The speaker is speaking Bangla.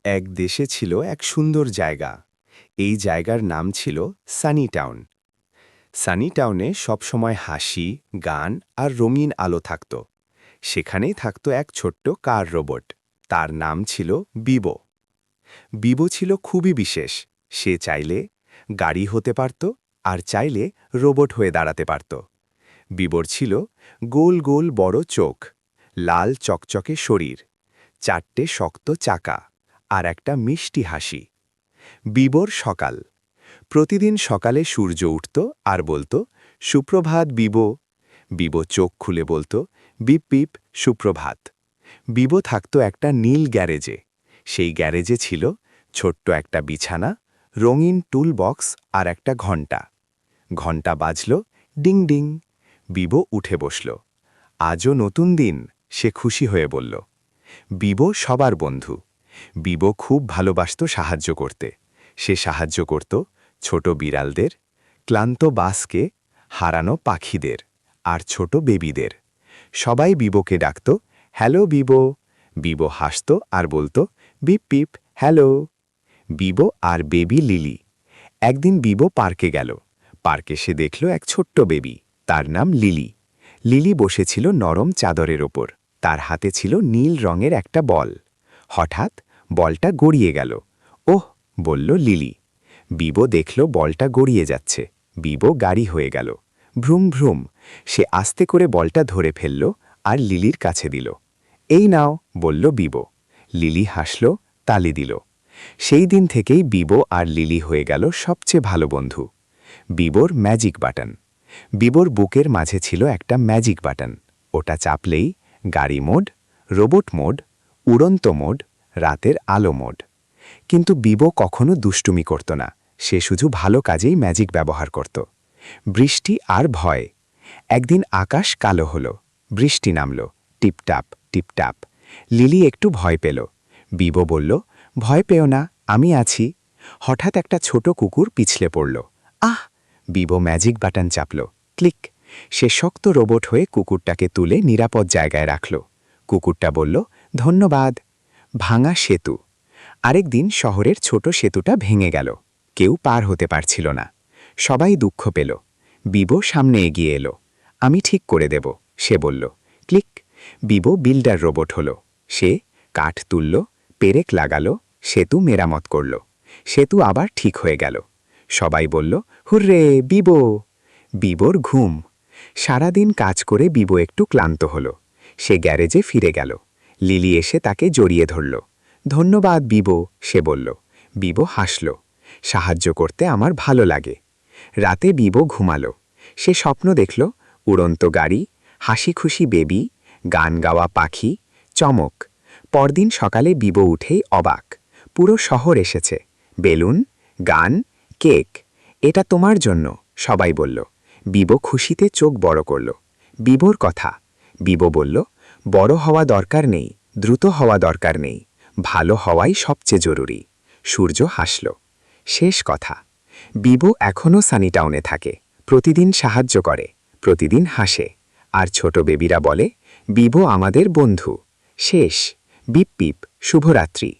এক দেশে ছিল এক সুন্দর জায়গা। এই জায়গার নাম ছিল সানি টাউন। সানি টাউনে সবসময় হাসি, গান আর রঙিন আলো থাকত। সেখানেই থাকত এক ছোট্ট কার রোবট। তার নাম ছিল বিবো। বিবো ছিল খুবই বিশেষ। সে চাইলে গাড়ি হতে পারত, আর চাইলে রোবট হয়ে দাঁড়াতে পারত। বিবোর ছিল গোল গোল বড় চোখ, লাল চকচকে শরীর, চারটে শক্ত চাকা আর একটা মিষ্টি হাসি। বিবোর সকাল। প্রতিদিন সকালে সূর্য উঠত আর বলতো, সুপ্রভাত বিবো। বিবো চোখ খুলে বলতো, বিপ বিপ সুপ্রভাত। বিবো থাকত একটা নীল গ্যারেজে। সেই গ্যারেজে ছিল ছোট্ট একটা বিছানা, রঙিন টুল বক্স আর একটা ঘণ্টা। ঘণ্টা বাজল, ডিং ডিং। বিবো উঠে বসল। আজও নতুন দিন, সে খুশি হয়ে বলল। বিবো সবার বন্ধু। বিবো খুব ভালোবাসত সাহায্য করতে। সে সাহায্য করত ছোট বিড়ালদের, ক্লান্ত বাসকে, হারানো পাখিদের আর ছোট বেবিদের। সবাই বিবোকে ডাকত, হ্যালো বিবো। বিবো হাসত আর বলতো, বিপ পিপ হ্যালো। বিবো আর বেবি লিলি। একদিন বিবো পার্কে গেল। পার্কে সে দেখল এক ছোট্ট বেবি। তার নাম লিলি। লিলি বসেছিল নরম চাদরের ওপর। তার হাতে ছিল নীল রঙের একটা বল। হঠাৎ বলটা গড়িয়ে গেল। ওহ, বলল লিলি। বিবো দেখল বলটা গড়িয়ে যাচ্ছে। বিবো গাড়ি হয়ে গেল। Vroom vroom. সে আস্তে করে বলটা ধরে ফেলল আর লিলির কাছে দিল। এই নাও, বলল বিবো। লিলি হাসল, তালি দিল। সেই দিন থেকেই বিবো আর লিলি হয়ে গেল সবচেয়ে ভালো বন্ধু। বিবোর ম্যাজিক বাটন। বিবোর বুকের মাঝে ছিল একটা ম্যাজিক বাটন। ওটা চাপলেই গাড়ি মোড, রোবট মোড, উড়ন্ত মোড, রাতের আলো মোড। কিন্তু বিবো কখনো দুষ্টুমি করত না। সে শুধু ভালো কাজেই ম্যাজিক ব্যবহার করত। বৃষ্টি আর ভয়। একদিন আকাশ কালো হলো। বৃষ্টি নামল, টিপটাপ টিপটাপ। লিলি একটু ভয় পেল। বিবো বলল, ভয় পেও না, আমি আছি। হঠাৎ একটা ছোট কুকুর পিছলে পড়ল। আহ! বিবো ম্যাজিক বাটন চাপল। ক্লিক! সে শক্ত রোবট হয়ে কুকুরটাকে তুলে নিরাপদ জায়গায় রাখল। কুকুরটা বলল, ধন্যবাদ। ভাঙা সেতু। আরেকদিন শহরের ছোট সেতুটা ভেঙে গেল। কেউ পার হতে পারছিল না। সবাই দুঃখ পেল। বিবো সামনে এগিয়ে এলো। আমি ঠিক করে দেব, সে বলল। ক্লিক! বিবো বিল্ডার রোবট হলো। সে কাঠ তুলল, পেরেক লাগালো, সেতু মেরামত করল। সেতু আবার ঠিক হয়ে গেল। সবাই বলল, হুররে বিবো। বিবোর ঘুম। সারাদিন কাজ করে বিবো একটু ক্লান্ত হল। সে গ্যারেজে ফিরে গেল। লিলি এসে তাকে জড়িয়ে ধরল। ধন্যবাদ বিবো, সে বলল। বিবো হাসল। সাহায্য করতে আমার ভালো লাগে। রাতে বিবো ঘুমালো। সে স্বপ্ন দেখল, উড়ন্ত গাড়ি, হাসি খুশি বেবি, গান গাওয়া পাখি, চমক। পরদিন সকালে বিবো উঠেই অবাক। পুরো শহর এসেছে। বেলুন, গান, কেক। এটা তোমার জন্য, সবাই বলল। বিবো খুশিতে চোখ বড় করল। বিবোর কথা। বিবো বলল, বড় হওয়া দরকার নেই, দ্রুত হওয়া দরকার নেই, ভালো হওয়াই সবচেয়ে জরুরি। সূর্য হাসল। শেষ কথা। বিবো এখনও সানি টাউনে থাকে। প্রতিদিন সাহায্য করে, প্রতিদিন হাসে। আর ছোট বেবিরা বলে, বিবো আমাদের বন্ধু। শেষ। বিপ পিপ শুভরাত্রি।